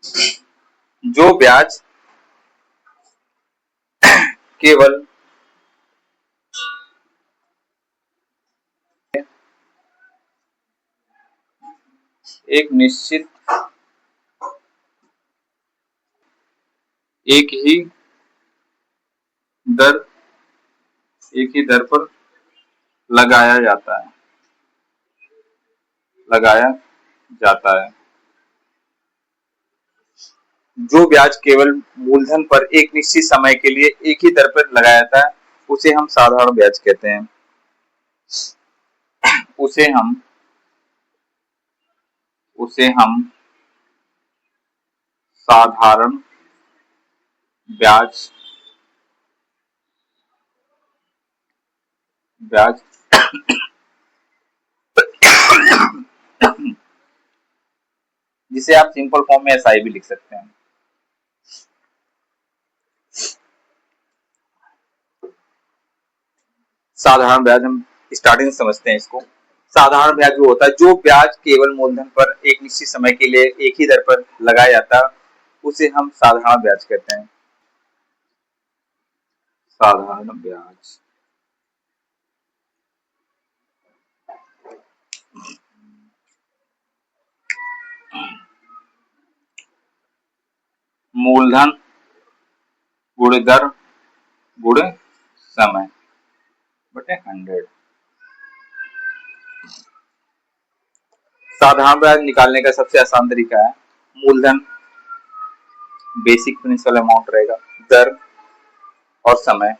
जो ब्याज केवल एक निश्चित एक ही दर एक ही दर पर लगाया जाता है लगाया जाता है जो ब्याज केवल मूलधन पर एक निश्चित समय के लिए एक ही दर पर लगाया जाता है उसे हम साधारण ब्याज कहते हैं। उसे हम उसे हम साधारण ब्याज ब्याज जिसे आप सिंपल फॉर्म में एसआई भी लिख सकते हैं। साधारण ब्याज हम स्टार्टिंग से समझते हैं इसको। साधारण ब्याज वो होता है जो ब्याज केवल मूलधन पर एक निश्चित समय के लिए एक ही दर पर लगाया जाता है उसे हम साधारण ब्याज कहते हैं। साधारण ब्याज मूलधन गुणे दर गुणे समय बटे 100। साधारण ब्याज निकालने का सबसे आसान तरीका है मूलधन बेसिक प्रिंसिपल अमाउंट रहेगा, दर और समय।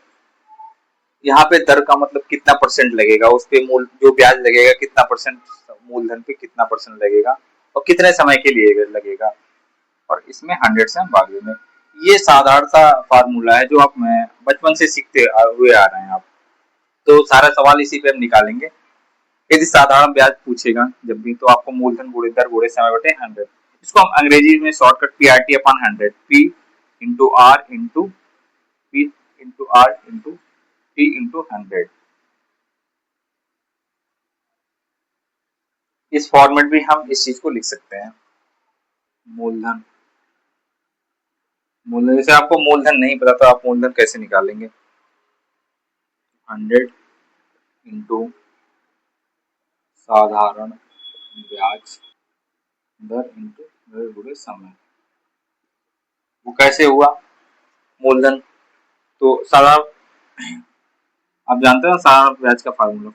यहाँ पे दर का मतलब कितना परसेंट लगेगा उस पे मूल जो ब्याज लगेगा कितना परसेंट मूलधन पे कितना परसेंट लगेगा और कितने समय के लिए लगेगा और इसमें 100 से हम भाग देंगे। ये साधारण सा फार्मूला है जो आप बचपन से सीखते हुए आ रहे हैं आप। तो सारा सवाल इसी पे हम निकालेंगे। यदि साधारण ब्याज पूछेगा जब भी तो आपको मूलधन गुणे दर गुणे समय बटे 100। इसको हम अंग्रेजी में shortcut PRT upon 100 P into R into P into R into P into 100 इस फॉर्मेट में हम इस चीज को लिख सकते हैं। मूलधन मूलधन जैसे आपको मूलधन नहीं पता तो आप मूलधन कैसे निकालेंगे 100 इंटू साधारण ब्याज दर इंटू दर गुणे समय। वो कैसे हुआ मूलधन तो साधारण आप जानते हैं साधारण ब्याज का फार्मूला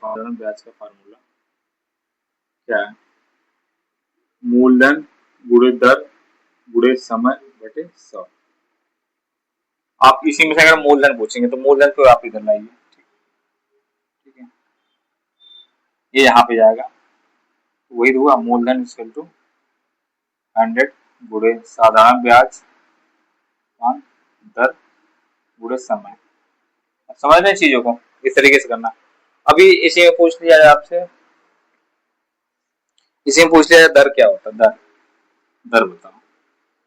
क्या है मूलधन गुणे दर गुणे समय बटे 100। आप इसी में से अगर मूलधन पूछेंगे तो मूलधन को आप इधर लाइए। ठीक है ये यहाँ पे जाएगा वही हुआ मूलधन इक्वल टू 100 गुणे साधारण ब्याज दर गुणे समय। समझ रहे चीजों को इस तरीके से करना। अभी इसी में पूछ लिया जाए आपसे इसी में पूछ लिया जाए दर क्या होता है दर दर बताओ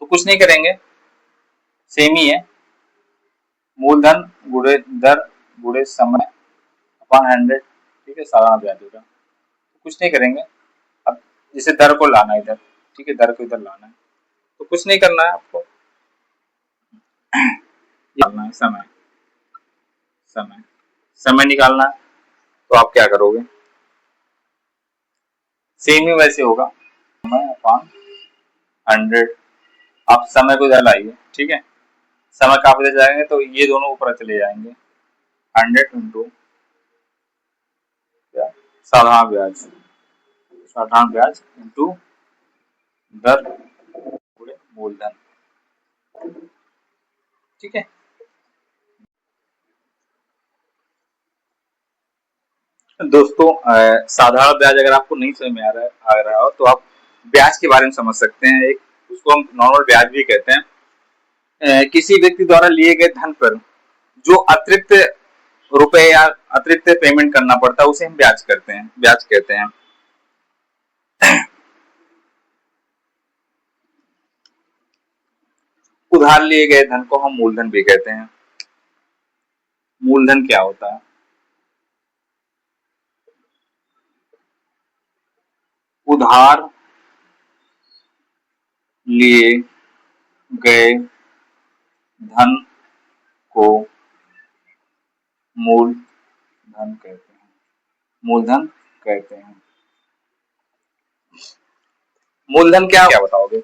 तो कुछ नहीं करेंगे सेम ही है मूलधन गुणे दर गुणे समय अपॉन 100। ठीक है साधारण ब्याज होगा तो कुछ नहीं करेंगे। अब जैसे दर को लाना इधर ठीक है दर को इधर लाना है तो कुछ नहीं करना है आपको निकालना है समय समय समय निकालना है तो आप क्या करोगे सेम ही वैसे होगा समय अपॉन 100। आप समय को इधर लाइए ठीक है समय का आप इधर जाएंगे तो ये दोनों ऊपर चले जाएंगे 100 इंटू साधारण ब्याज इंटू दर गुणे मूलधन। ठीक है दोस्तों साधारण ब्याज अगर आपको नहीं समझ में आ रहा हो तो आप ब्याज के बारे में समझ सकते हैं। एक उसको हम नॉर्मल ब्याज भी कहते हैं। किसी व्यक्ति द्वारा लिए गए धन पर जो अतिरिक्त रुपए या अतिरिक्त पेमेंट करना पड़ता है उसे हम ब्याज कहते हैं। उधार लिए गए धन को हम मूलधन भी कहते हैं। मूलधन क्या होता है उधार लिए गए धन को मूलधन कहते हैं। मूलधन कहते हैं। मूलधन क्या बताओगे?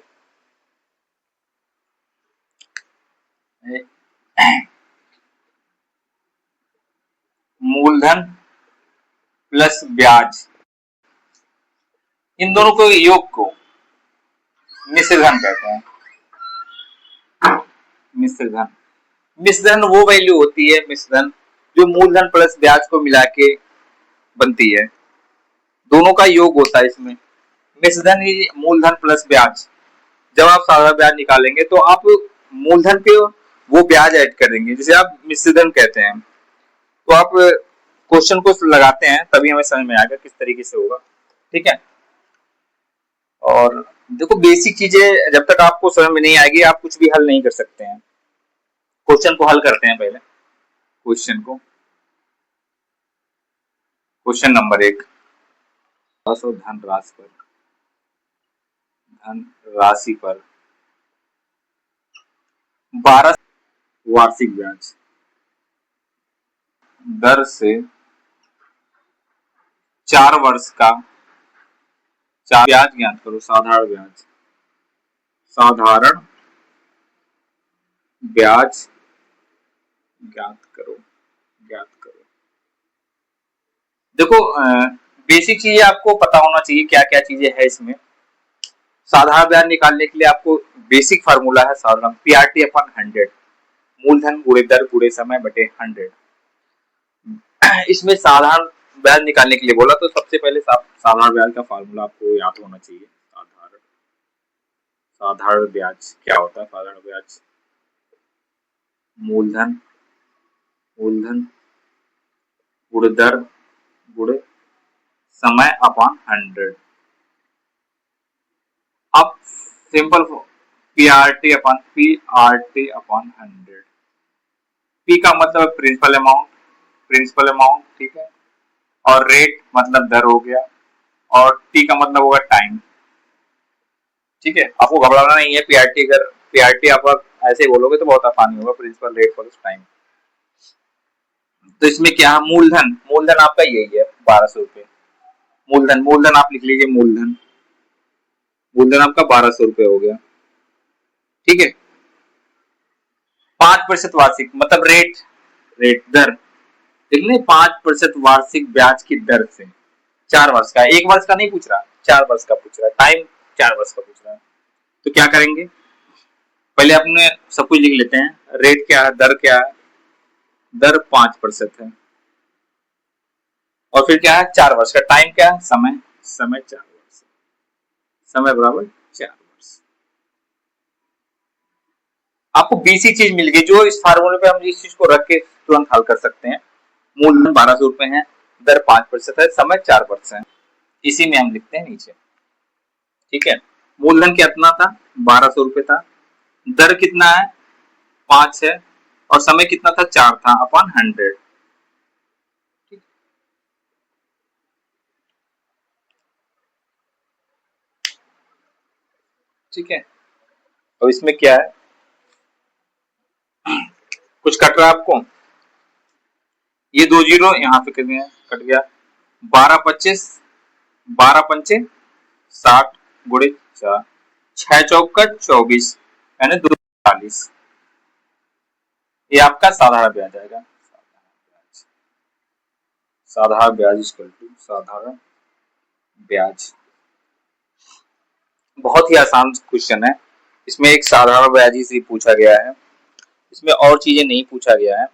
मूलधन प्लस ब्याज, इन दोनों को योग को मिश्रधन कहते हैं। मिश्रधन, मिश्रधन वो वैल्यू होती है, मिश्रधन जो मूलधन प्लस ब्याज को मिला के बनती है, दोनों का योग होता है इसमें। मिश्रधन ही मूलधन प्लस ब्याज, जब आप साधारण ब्याज निकालेंगे तो आप मूलधन पे वो ब्याज ऐड कर देंगे, जिसे आप मिश्रधन कहते हैं। तो आप क्वेश्चन को लगाते हैं तभी हमें समझ में आएगा किस तरीके से होगा। ठीक है, और देखो बेसिक चीजें जब तक आपको समझ में नहीं आएगी आप कुछ भी हल नहीं कर सकते हैं। क्वेश्चन को हल करते हैं पहले। क्वेश्चन नंबर 1, धन राशि पर 12 वार्षिक ब्याज दर से 4 वर्ष का ब्याज ज्ञात करो। साधारण ब्याज ज्ञात करो। देखो बेसिक चीजें आपको पता होना चाहिए, क्या क्या चीजें है इसमें। साधारण ब्याज निकालने के लिए आपको बेसिक फार्मूला है साधारण पीआरटी अपॉन 100, मूलधन गुणे दर गुणे समय बटे 100। इसमें साधारण ब्याज निकालने के लिए बोला तो सबसे पहले साधारण ब्याज का फार्मूला आपको याद होना चाहिए। साधारण ब्याज क्या होता है? साधारण ब्याज मूलधन गुणे दर गुणे समय अपॉन 100। अब सिंपल पीआरटी अपॉन 100। पी का मतलब प्रिंसिपल अमाउंट, ठीक है, और रेट मतलब दर हो गया, और टी का मतलब होगा टाइम। ठीक है, आपको घबराना नहीं है। पीआरटी आप ऐसे बोलोगे तो बहुत आसानी होगा, प्रिंसिपल रेट प्लस टाइम। तो इसमें क्या है? मूलधन आपका यही है 1200 रुपए। मूलधन आप लिख लीजिए, मूलधन आपका 1200 रुपए हो गया। ठीक है, 5% वार्षिक मतलब रेट दर, देख ले 5% वार्षिक ब्याज की दर से 4 वर्ष का, 1 वर्ष का नहीं पूछ रहा, 4 वर्ष का पूछ रहा है, टाइम 4 वर्ष का पूछ रहा है। तो क्या करेंगे, पहले अपने सब कुछ लिख लेते हैं। रेट क्या है, दर क्या है? दर 5% है, और फिर क्या है? 4 वर्ष का। टाइम क्या है? समय 4 वर्ष, समय बराबर 4 वर्ष। आपको बेसिक चीज मिल गई, जो इस फार्मूले पे हम इस चीज को रख के तुरंत हल कर सकते हैं। मूलधन 1200 रुपए है, दर 5% है, समय 4 वर्ष है। इसी में हम लिखते हैं नीचे। ठीक है, मूलधन कितना था? 1200 रुपए था, दर कितना है? 5 है, और समय कितना था? 4 था अपॉन 100। ठीक है, अब इसमें क्या है, कुछ कट रहा है आपको? ये 2 जीरो यहाँ पे कितने कट गया? 12 पंचे 60 गुणे 4, 6 चौक 24 यानी 240। ये आपका साधारण ब्याज आएगा। साधारण ब्याज साधारण ब्याज बहुत ही आसान क्वेश्चन है। इसमें एक साधारण ब्याज ही से पूछा गया है, इसमें और चीजें नहीं पूछा गया है।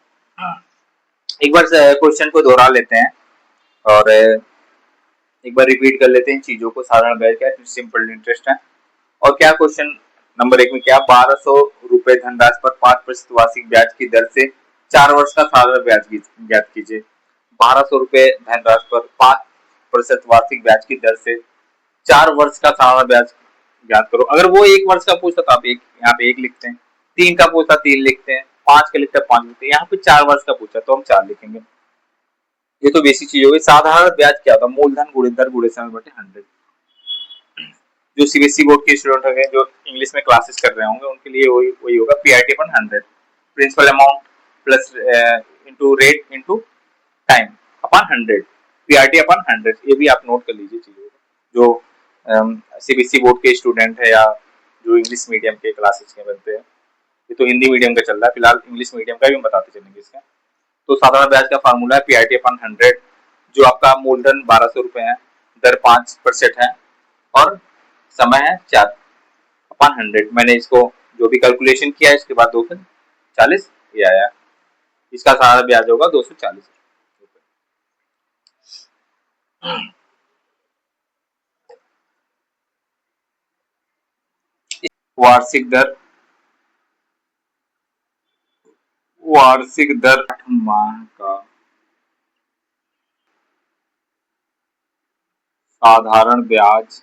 एक बार क्वेश्चन को दोहरा लेते हैं और एक बार रिपीट कर लेते हैं चीजों को। साधारण ब्याज क्या है? सिंपल इंटरेस्ट है। और क्या क्वेश्चन नंबर 1 में क्या? 1200 रुपए धनराशि पर 5% वार्षिक ब्याज की दर से 4 वर्ष का साधारण ब्याज ज्ञात कीजिए। 1200 रुपए धनराशि पर 5% वार्षिक ब्याज की दर से 4 वर्ष का साधारण ब्याज ज्ञात करो। अगर वो 1 वर्ष का पूछता तो आप यहाँ पे 1 लिखते हैं, 3 का पूछता 3 लिखते हैं, 5 का लिखता 5 लिखते हैं। यहाँ पे 4 वर्ष का पूछा तो हम 4 लिखेंगे। ये तो बेसिक चीज हो गई। साधारण ब्याज क्या होता है? मूलधन गुणे दर गुणे समय बटे 100। जो सीबीएसई बोर्ड के स्टूडेंट होंगे, जो इंग्लिश में क्लासेस कर रहे होंगे, उनके लिए वही वही होगा पीआरटी अपन 100 principal amount plus into rate into time अपन 100 पीआरटी अपन 100। ये भी आप नोट कर लीजिए चीजों को, जो सीबीएसई बोर्ड के स्टूडेंट है या जो इंग्लिश मीडियम के क्लासेस के बनते हैं। ये तो हिंदी मीडियम का चल रहा है, फिलहाल इंग्लिश मीडियम का भी बताते चलेंगे इसका। तो साधारण ब्याज का फार्मूला है पीआरटी अपन 100, जो आपका मूलधन 1200 है, दर 5% है और समय है 4 अपन 100। मैंने इसको जो भी कैलकुलेशन किया है इसके बाद 240 ये आया, इसका सारा ब्याज होगा 240। वार्षिक दर, वार्षिक दर 8 माह का साधारण ब्याज,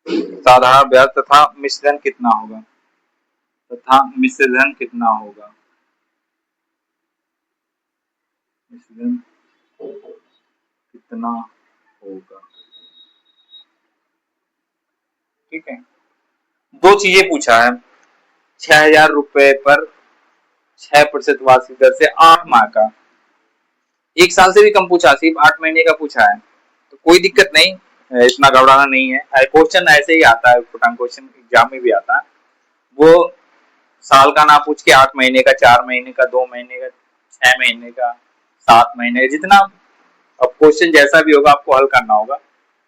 साधारण ब्याज तथा मिश्रण कितना होगा, तथा मिश्रण कितना होगा, मिश्रण कितना होगा। ठीक है, दो चीजें पूछा है, 6000 रुपए पर 6% वार्षिक दर से 8 माह का, 1 साल से भी कम पूछा, सिर्फ 8 महीने का पूछा है, तो कोई दिक्कत नहीं, इतना घबराना नहीं है। क्वेश्चन ऐसे ही आता है, क्वेश्चन एग्जाम में भी आता है, वो साल का ना पूछ के 8 महीने का, 4 महीने का, 2 महीने का, 6 महीने का, 7 महीने का, जितना अब क्वेश्चन जैसा भी होगा आपको हल करना होगा,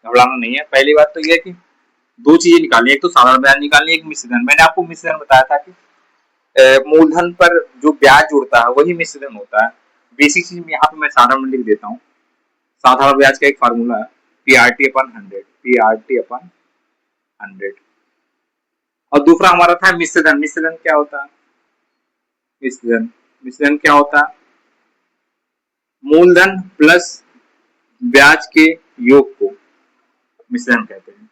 घबराना नहीं है। पहली बात तो ये है कि दो चीजें निकालनी, एक तो साधारण ब्याज निकालनी, एक मिश्रण। मैंने आपको मिश्रण बताया था कि मूलधन पर जो ब्याज जुड़ता है वही मिश्रण होता है। बेसिक चीज यहाँ पे मैं साधारण में लिख देता हूँ। साधारण ब्याज का एक फार्मूला है पीआरटी अपन 100, पीआरटी अपन 100। और दूसरा हमारा था मिश्रण। मिश्रण क्या होता है, मिश्रण, मिश्रण क्या होता है, मूलधन प्लस ब्याज के योग को मिश्रण कहते हैं।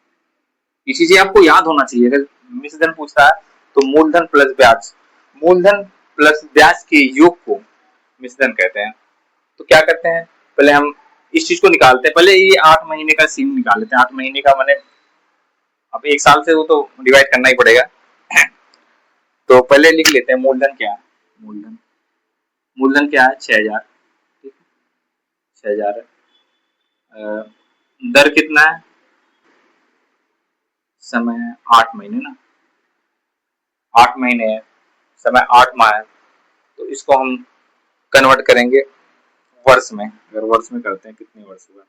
ये चीजें आपको याद होना चाहिए, अगर मिश्रण पूछता है तो मूलधन प्लस ब्याज, मूलधन प्लस ब्याज के योग को मिश्रण कहते हैं। तो क्या करते हैं, पहले हम इस चीज को निकालते हैं। पहले ये 8 महीने का सीन निकाल लेते हैं। 8 महीने का माने अब 1 साल से वो तो डिवाइड करना ही पड़ेगा। तो पहले लिख लेते हैं मूलधन क्या है, मूलधन, मूलधन क्या है 6000, ठीक है 6000 है। दर कितना है, समय 8 महीने ना, 8 महीने है, समय 8 माह है, तो इसको हम कन्वर्ट करेंगे वर्ष में। अगर वर्ष में करते हैं कितने वर्ष हुआ,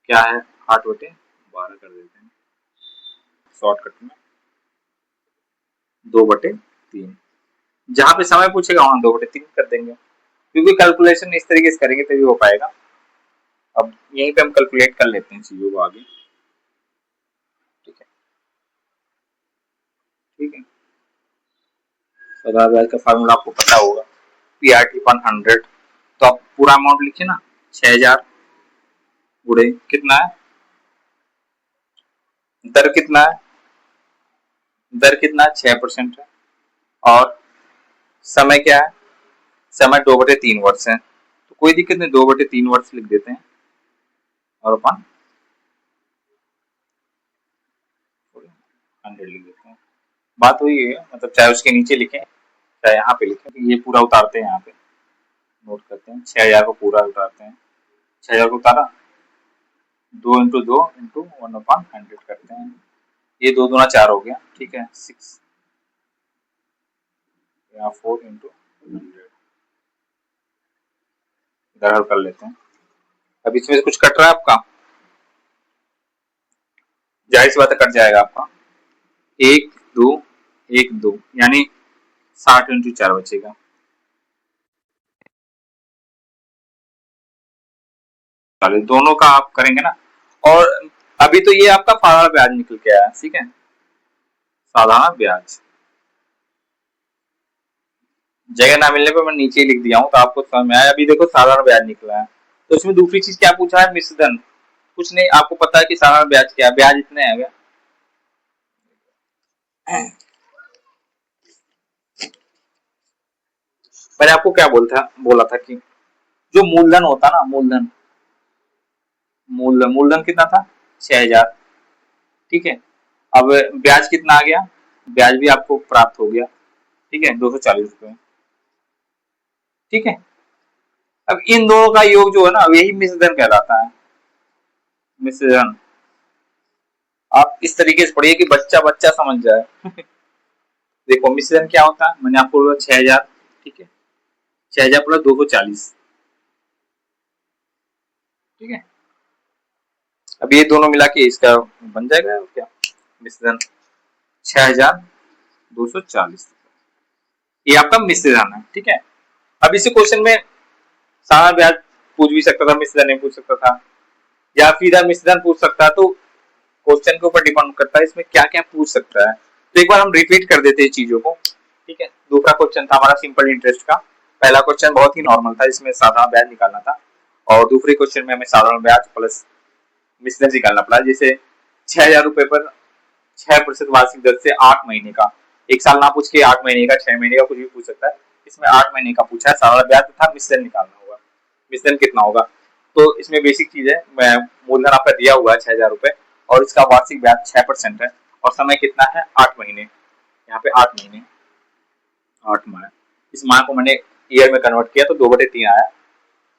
क्या है 8/12 कर देते हैं शॉर्टकट में, 2/3। जहां पे समय पूछेगा वहां 2/3 कर देंगे, क्योंकि कैलकुलेशन इस तरीके से करेंगे तभी हो पाएगा। अब यहीं पे हम कैलकुलेट कर लेते हैं चीजों को आगे, ठीक है, ठीक है। साधारण ब्याज का फार्मूला आपको पता होगा पीआरटी अपन 100। तो आप पूरा अमाउंट लिखिए ना, 6000 गुणे कितना है, दर कितना है, दर कितना 6% है, और समय क्या है, समय 2/3 वर्ष है। तो कोई दिक्कत नहीं, 2/3 वर्ष लिख देते हैं और अपन 100 लिख देते हैं। बात वही है, मतलब चाहे उसके नीचे लिखें चाहे यहाँ पे लिखें, ये पूरा उतारते हैं, यहाँ पे नोट करते हैं 6000 को पूरा उतारते हैं। 6000 को उतारा, 2 × 2 × 1/100 करते हैं, ये 2 दूना 4 हो गया, ठीक है 6 या 4 × 100 इधर हल कर लेते हैं। अब इसमें से कुछ कट रहा है आपका, जाहिर सी बात है कट जाएगा आपका, 1 2 1 2 यानी 60 × 4 बचेगा। दोनों का आप करेंगे ना, और अभी तो ये आपका साधारण ब्याज निकल के आया, ठीक है, साधारण ब्याज। जगह ना मिलने पर मैं नीचे लिख दिया हूं तो आपको समझ में आया। अभी देखो साधारण ब्याज निकला है, तो इसमें दूसरी चीज क्या पूछा है, मिश्रण। कुछ नहीं, आपको पता है कि साधारण ब्याज क्या है, ब्याज इतने है। मैंने आपको क्या बोला था कि जो मूलधन होता ना, मूलधन, मूलधन कितना था 6000, ठीक है। अब ब्याज कितना आ गया, ब्याज भी आपको प्राप्त हो गया, ठीक है, 240 रुपए, ठीक है। अब इन दोनों का योग जो है ना, यही मिश्रधन कहलाता है, मिश्रधन। आप इस तरीके से पढ़िए कि बच्चा बच्चा समझ जाए। देखो मिश्रधन क्या होता है, मैंने आपको बोला 6000, ठीक है, 6000 प्लस 240, ठीक है। अब ये दोनों मिला के इसका बन जाएगा क्या, मिश्रधन 6240, ये आपका मिश्रधन है, ठीक है। अब इसी क्वेश्चन में साधारण ब्याज पूछ भी सकता था, मिश्रधन नहीं पूछ सकता था, या सीधा मिश्रधन पूछ सकता है। तो क्वेश्चन के ऊपर डिपेंड करता है इसमें क्या क्या पूछ सकता है। तो एक बार हम रिपीट कर देते हैं चीजों को, ठीक है। दूसरा क्वेश्चन था हमारा सिंपल इंटरेस्ट का। पहला क्वेश्चन बहुत ही नॉर्मल था, इसमें साधारण ब्याज निकालना था, और दूसरे क्वेश्चन में हमें साधारण ब्याज प्लस मिश्रधन निकालना पड़ा। जैसे 6000 रुपए पर 6% वार्षिक दर से 8 महीने का, एक साल ना पूछ के 8 महीने का, 6 महीने का, कुछ भी पूछ सकता है। इसमें 8 महीने का पूछा है, साधारण ब्याज तथा मिश्रधन निकालना होगा। मिश्रधन कितना होगा, तो इसमें बेसिक चीज है, मूलधन आपका दिया हुआ है 6000 रुपए, और इसका वार्षिक ब्याज 6% है, और समय कितना है 8 महीने, यहाँ पे 8 महीने, 8 माह। इस माह को मैंने ईयर में कन्वर्ट किया तो 2/3 आया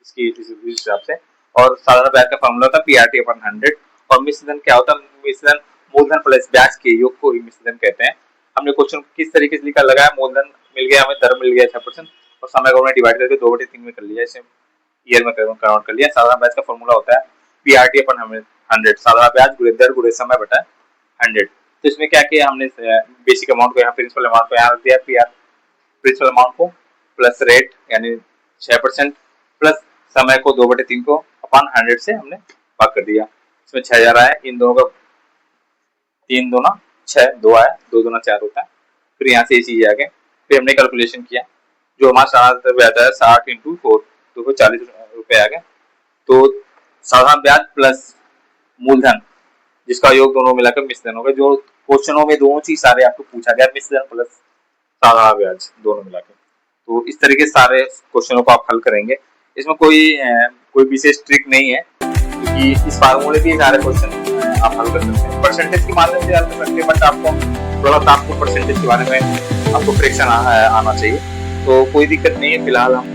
इसकी इस हिसाब से। और साधारण ब्याज का फॉर्मूला होता है PRT अपन 100। और मिश्रधन क्या होता है, मिश्रधन मूलधन प्लस ब्याज के योग को ही मिश्रधन कहते हैं। हमने क्वेश्चन किस तरीके से लिखा, लगाया, मूलधन मिल गया हमें, दर मिल गया 6%, और समय को हमने डिवाइड करके 2/3 में कर लिया, इसे ईयर में कन्वर्ट कर लिया। साधारण ब्याज का फॉर्मूला होता है PRT अपन 100, साधारण ब्याज गुणे दर गुणे समय बटा 100। तो इसमें क्या किया हमने, बेसिक अमाउंट को यहाँ, प्रिंसिपल अमाउंट को यहाँ रख दिया, प्रिंसिपल अमाउंट को प्लस रेट यानी 6% प्लस समय को 2/3 को अपन 100 से हमने भाग कर दिया। इसमें 6000 आया, इन दोनों का 3 दूना 6, 2 आया, 2 दूना 4 होता है। फिर यहाँ से ये चीज आ गए, फिर हमने कैलकुलेशन किया, जो हमारा साधारण ब्याज है 60 × 4, 240 रुपए आ गए। तो साधारण ब्याज प्लस मूलधन जिसका योग दोनों मिलाकर मिश्रधन होगा। जो क्वेश्चनों में दोनों चीज सारे आपको पूछा गया, मिश्रधन प्लस साधारण ब्याज दोनों मिलाकर। तो इस तरीके सारे क्वेश्चनों को आप हल करेंगे। इसमें कोई विशेष ट्रिक नहीं है, क्योंकि इस फार्मूले के सारे क्वेश्चन आप हल कर सकते हैं। परसेंटेज के माध्यम से हल कर सकते हैं, बट आपको थोड़ा सा आपको परसेंटेज के बारे में आपको फ्रैक्शन आना चाहिए, तो कोई दिक्कत नहीं है। फिलहाल हम